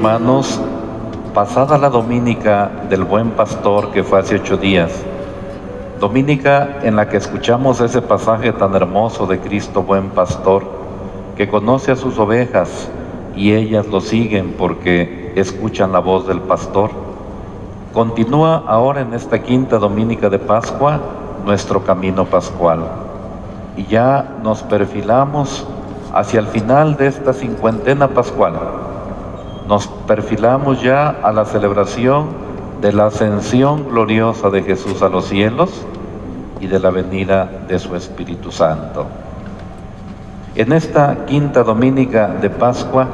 hermanos, pasada la Domínica del Buen Pastor, que fue hace 8 días, Domínica en la que escuchamos ese pasaje tan hermoso de Cristo Buen Pastor, que conoce a sus ovejas y ellas lo siguen porque escuchan la voz del pastor. Continúa ahora en esta quinta Domínica de Pascua nuestro camino pascual y ya nos perfilamos hacia el final de esta cincuentena pascual. Nos perfilamos ya a la celebración de la ascensión gloriosa de Jesús a los cielos y de la venida de su Espíritu Santo. En esta quinta Domínica de Pascua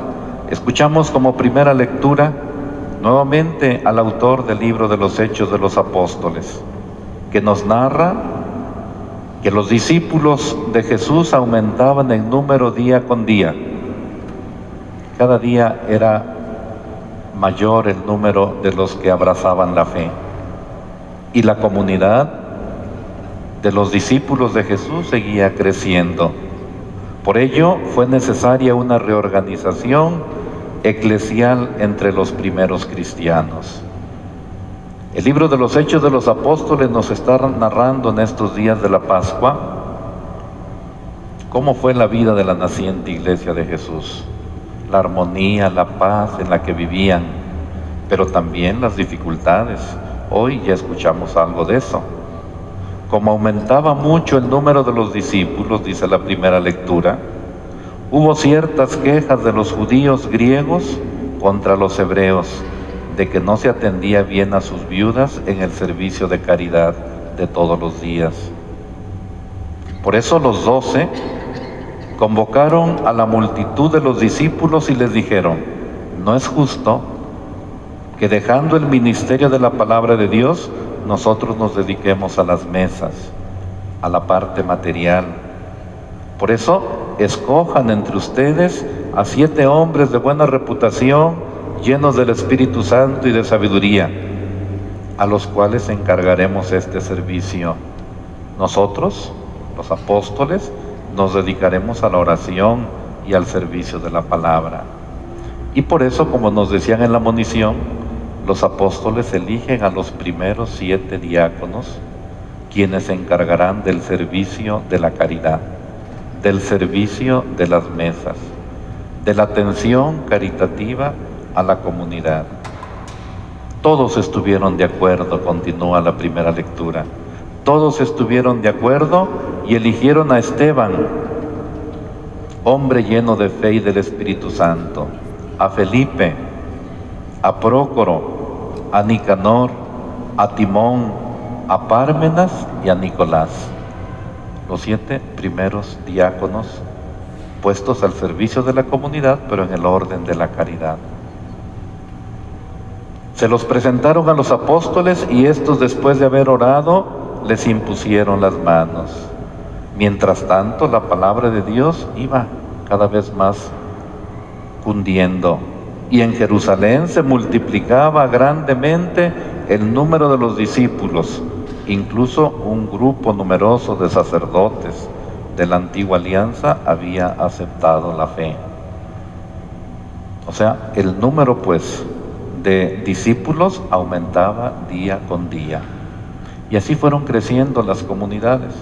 escuchamos como primera lectura nuevamente al autor del libro de los Hechos de los Apóstoles, que nos narra que los discípulos de Jesús aumentaban en número día con día. Cada día era mayor el número de los que abrazaban la fe. Y la comunidad de los discípulos de Jesús seguía creciendo. Por ello fue necesaria una reorganización eclesial entre los primeros cristianos. El libro de los Hechos de los Apóstoles nos está narrando en estos días de la Pascua cómo fue la vida de la naciente iglesia de Jesús, la armonía, la paz en la que vivían, pero también las dificultades. Hoy ya escuchamos algo de eso. Como aumentaba mucho el número de los discípulos, dice la primera lectura, hubo ciertas quejas de los judíos griegos contra los hebreos, de que no se atendía bien a sus viudas en el servicio de caridad de todos los días. Por eso los 12 convocaron a la multitud de los discípulos y les dijeron: no es justo que dejando el ministerio de la palabra de Dios, nosotros nos dediquemos a las mesas, a la parte material. Por eso, escojan entre ustedes a 7 hombres de buena reputación, llenos del Espíritu Santo y de sabiduría, a los cuales encargaremos este servicio. Nosotros, los apóstoles, nos dedicaremos a la oración y al servicio de la palabra. Y por eso, como nos decían en la monición, los apóstoles eligen a los primeros 7 diáconos, quienes se encargarán del servicio de la caridad, del servicio de las mesas, de la atención caritativa a la comunidad. Todos estuvieron de acuerdo, continúa la primera lectura. Todos estuvieron de acuerdo y eligieron a Esteban, hombre lleno de fe y del Espíritu Santo, a Felipe, a Prócoro, a Nicanor, a Timón, a Pármenas y a Nicolás, los 7 primeros diáconos puestos al servicio de la comunidad, pero en el orden de la caridad. Se los presentaron a los apóstoles y estos, después de haber orado, les impusieron las manos. Mientras tanto, la palabra de Dios iba cada vez más cundiendo, y en Jerusalén se multiplicaba grandemente el número de los discípulos. Incluso un grupo numeroso de sacerdotes de la antigua alianza había aceptado la fe. O sea, el número pues de discípulos aumentaba día con día. Y así fueron creciendo las comunidades.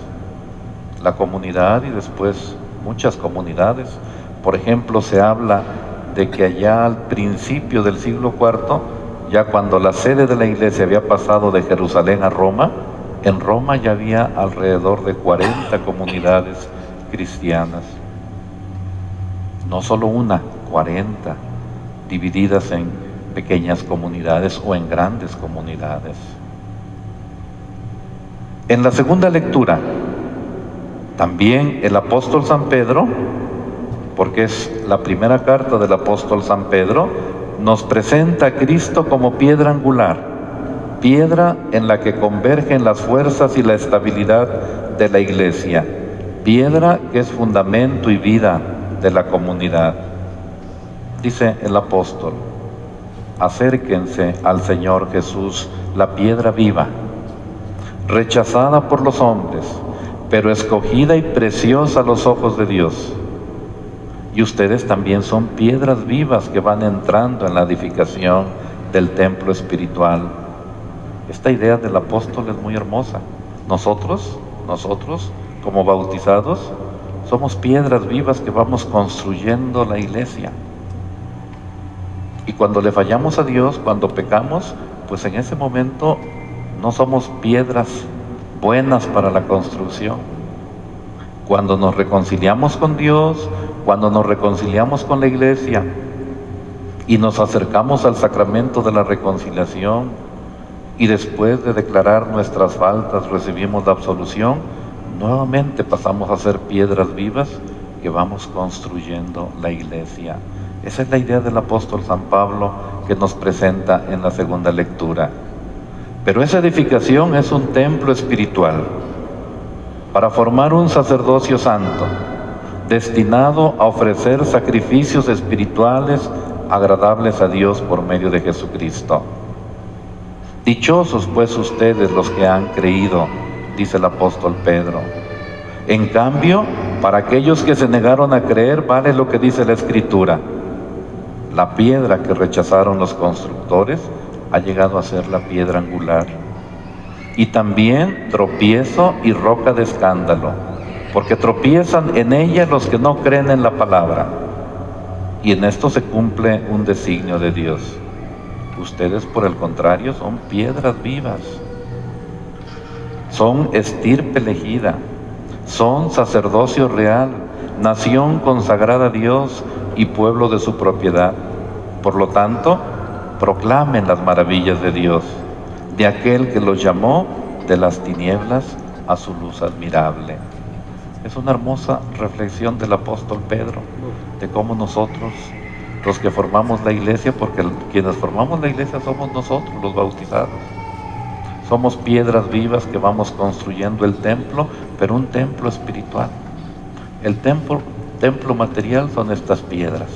La comunidad y después muchas comunidades. Por ejemplo, se habla de que allá al principio del siglo IV, ya cuando la sede de la iglesia había pasado de Jerusalén a Roma, en Roma ya había alrededor de 40 comunidades cristianas. No solo una, 40, divididas en pequeñas comunidades o en grandes comunidades. En la segunda lectura, también el apóstol San Pedro, porque es la primera carta del apóstol San Pedro, nos presenta a Cristo como piedra angular, piedra en la que convergen las fuerzas y la estabilidad de la iglesia, piedra que es fundamento y vida de la comunidad. Dice el apóstol: acérquense al Señor Jesús, la piedra viva, rechazada por los hombres, pero escogida y preciosa a los ojos de Dios. Y ustedes también son piedras vivas que van entrando en la edificación del templo espiritual. Esta idea del apóstol es muy hermosa. Nosotros, como bautizados, somos piedras vivas que vamos construyendo la iglesia. Y cuando le fallamos a Dios, cuando pecamos, pues en ese momento no somos piedras buenas para la construcción. Cuando nos reconciliamos con Dios, cuando nos reconciliamos con la iglesia y nos acercamos al sacramento de la reconciliación y después de declarar nuestras faltas recibimos la absolución, nuevamente pasamos a ser piedras vivas que vamos construyendo la iglesia. Esa es la idea del apóstol San Pablo que nos presenta en la segunda lectura. Pero esa edificación es un templo espiritual para formar un sacerdocio santo, destinado a ofrecer sacrificios espirituales agradables a Dios por medio de Jesucristo. Dichosos pues ustedes los que han creído, dice el apóstol Pedro. En cambio, para aquellos que se negaron a creer, vale lo que dice la Escritura: la piedra que rechazaron los constructores ha llegado a ser la piedra angular, y también tropiezo y roca de escándalo, porque tropiezan en ella los que no creen en la palabra. Y en esto se cumple un designio de Dios. Ustedes, por el contrario, son piedras vivas, son estirpe elegida, son sacerdocio real, nación consagrada a Dios y pueblo de su propiedad. Por lo tanto, proclamen las maravillas de Dios, de aquel que los llamó de las tinieblas a su luz admirable. Es una hermosa reflexión del apóstol Pedro, de cómo nosotros, los que formamos la iglesia, porque quienes formamos la iglesia somos nosotros, los bautizados, somos piedras vivas que vamos construyendo el templo, pero un templo espiritual. El templo material son estas piedras,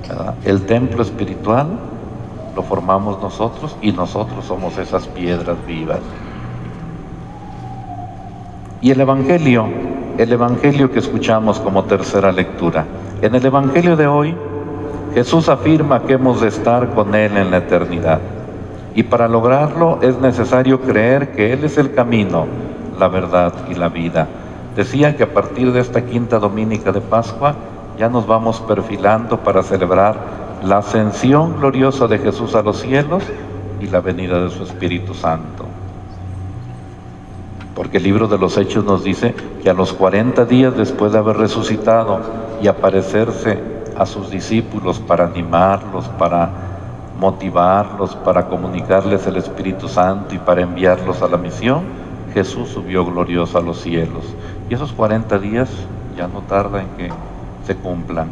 ¿verdad? El templo espiritual lo formamos nosotros y nosotros somos esas piedras vivas. Y el Evangelio que escuchamos como tercera lectura. En el Evangelio de hoy, Jesús afirma que hemos de estar con Él en la eternidad. Y para lograrlo es necesario creer que Él es el camino, la verdad y la vida. Decía que a partir de esta quinta dominica de Pascua ya nos vamos perfilando para celebrar la ascensión gloriosa de Jesús a los cielos y la venida de su Espíritu Santo. Porque el libro de los Hechos nos dice que a los 40 días después de haber resucitado y aparecerse a sus discípulos para animarlos, para motivarlos, para comunicarles el Espíritu Santo y para enviarlos a la misión, Jesús subió glorioso a los cielos. Y esos 40 días ya no tarda en que se cumplan.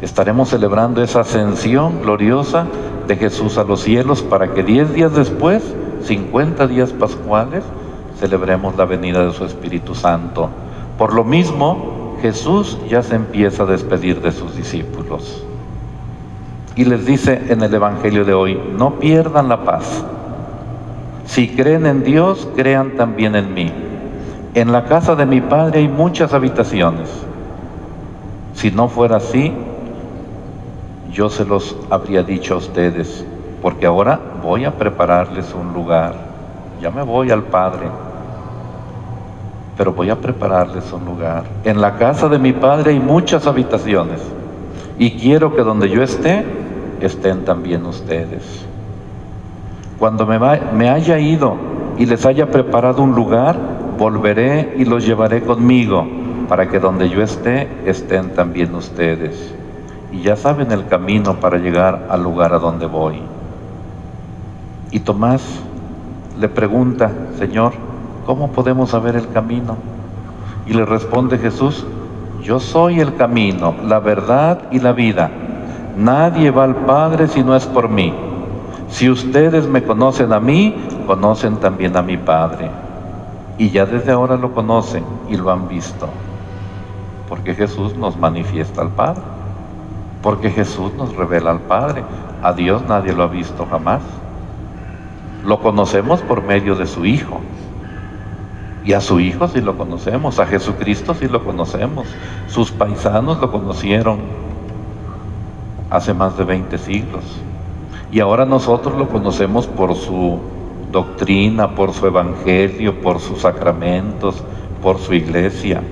Estaremos celebrando esa ascensión gloriosa de Jesús a los cielos para que 10 días después, 50 días pascuales, celebremos la venida de su Espíritu Santo. Por lo mismo, Jesús ya se empieza a despedir de sus discípulos. Y les dice en el Evangelio de hoy: no pierdan la paz. Si creen en Dios, crean también en mí. En la casa de mi Padre hay muchas habitaciones. Si no fuera así, yo se los habría dicho a ustedes, porque ahora voy a prepararles un lugar. Ya me voy al Padre, pero voy a prepararles un lugar. En la casa de mi Padre hay muchas habitaciones, y quiero que donde yo esté, estén también ustedes. Cuando me haya ido y les haya preparado un lugar, volveré y los llevaré conmigo, para que donde yo esté, estén también ustedes. Y ya saben el camino para llegar al lugar a donde voy. Y Tomás le pregunta: Señor, ¿cómo podemos saber el camino? Y le responde Jesús: yo soy el camino, la verdad y la vida. Nadie va al Padre si no es por mí. Si ustedes me conocen a mí, conocen también a mi Padre. Y ya desde ahora lo conocen y lo han visto. Porque Jesús nos manifiesta al Padre. Porque Jesús nos revela al Padre. A Dios nadie lo ha visto jamás. Lo conocemos por medio de su Hijo. Y a su Hijo sí lo conocemos, a Jesucristo sí lo conocemos. Sus paisanos lo conocieron hace más de 20 siglos. Y ahora nosotros lo conocemos por su doctrina, por su evangelio, por sus sacramentos, por su iglesia.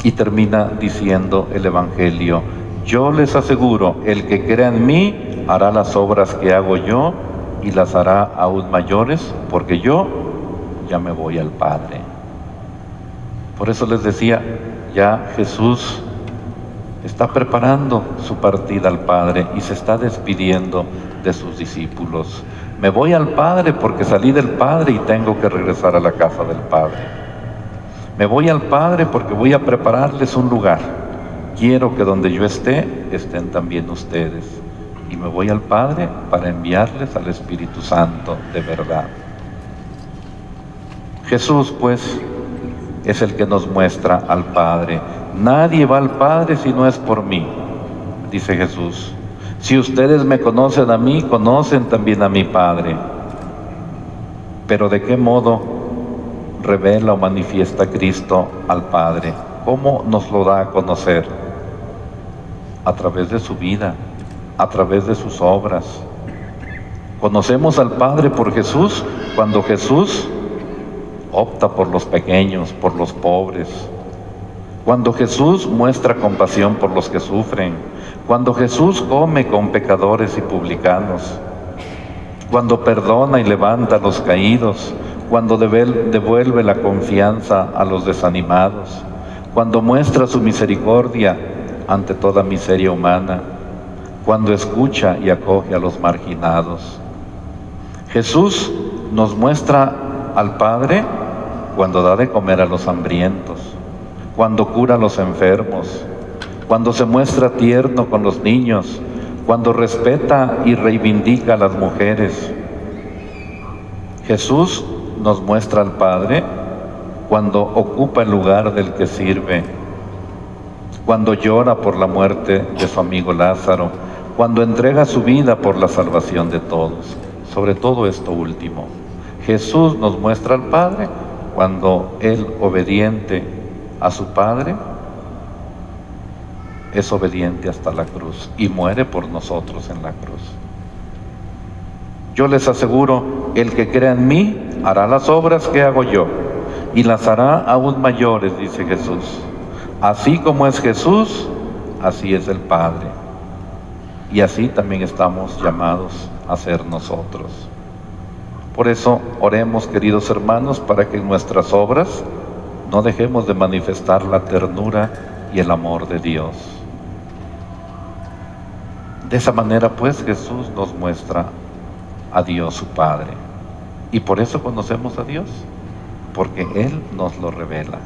Y termina diciendo el evangelio: yo les aseguro, el que crea en mí hará las obras que hago yo y las hará aún mayores, porque yo ya me voy al Padre. Por eso les decía, ya Jesús está preparando su partida al Padre y se está despidiendo de sus discípulos. Me voy al Padre porque salí del Padre y tengo que regresar a la casa del Padre. Me voy al Padre porque voy a prepararles un lugar. Quiero que donde yo esté, estén también ustedes. Y me voy al Padre para enviarles al Espíritu Santo de verdad. Jesús, pues, es el que nos muestra al Padre. Nadie va al Padre si no es por mí, dice Jesús. Si ustedes me conocen a mí, conocen también a mi Padre. Pero ¿de qué modo revela o manifiesta Cristo al Padre? ¿Cómo nos lo da a conocer? A través de su vida, a través de sus obras. Conocemos al Padre por Jesús cuando Jesús opta por los pequeños, por los pobres. Cuando Jesús muestra compasión por los que sufren. Cuando Jesús come con pecadores y publicanos. Cuando perdona y levanta a los caídos. Cuando devuelve la confianza a los desanimados. Cuando muestra su misericordia ante toda miseria humana. Cuando escucha y acoge a los marginados. Jesús nos muestra al Padre cuando da de comer a los hambrientos, cuando cura a los enfermos, cuando se muestra tierno con los niños, cuando respeta y reivindica a las mujeres. Jesús nos muestra al Padre cuando ocupa el lugar del que sirve, cuando llora por la muerte de su amigo Lázaro, cuando entrega su vida por la salvación de todos. Sobre todo esto último, Jesús nos muestra al Padre cuando Él, obediente a su Padre, es obediente hasta la cruz y muere por nosotros en la cruz. Yo les aseguro, el que crea en mí hará las obras que hago yo y las hará aún mayores, dice Jesús. Así como es Jesús, así es el Padre. Y así también estamos llamados a ser nosotros. Por eso oremos, queridos hermanos, para que en nuestras obras no dejemos de manifestar la ternura y el amor de Dios. De esa manera, pues, Jesús nos muestra a Dios su Padre. Y por eso conocemos a Dios, porque Él nos lo revela.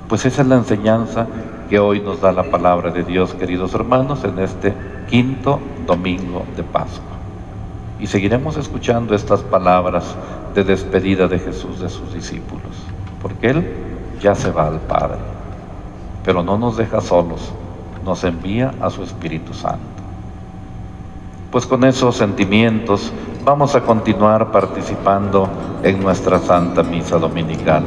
Pues esa es la enseñanza que hoy nos da la palabra de Dios, queridos hermanos, en este quinto domingo de Pascua. Y seguiremos escuchando estas palabras de despedida de Jesús de sus discípulos, porque Él ya se va al Padre, pero no nos deja solos, nos envía a su Espíritu Santo. Pues con esos sentimientos vamos a continuar participando en nuestra Santa Misa Dominical.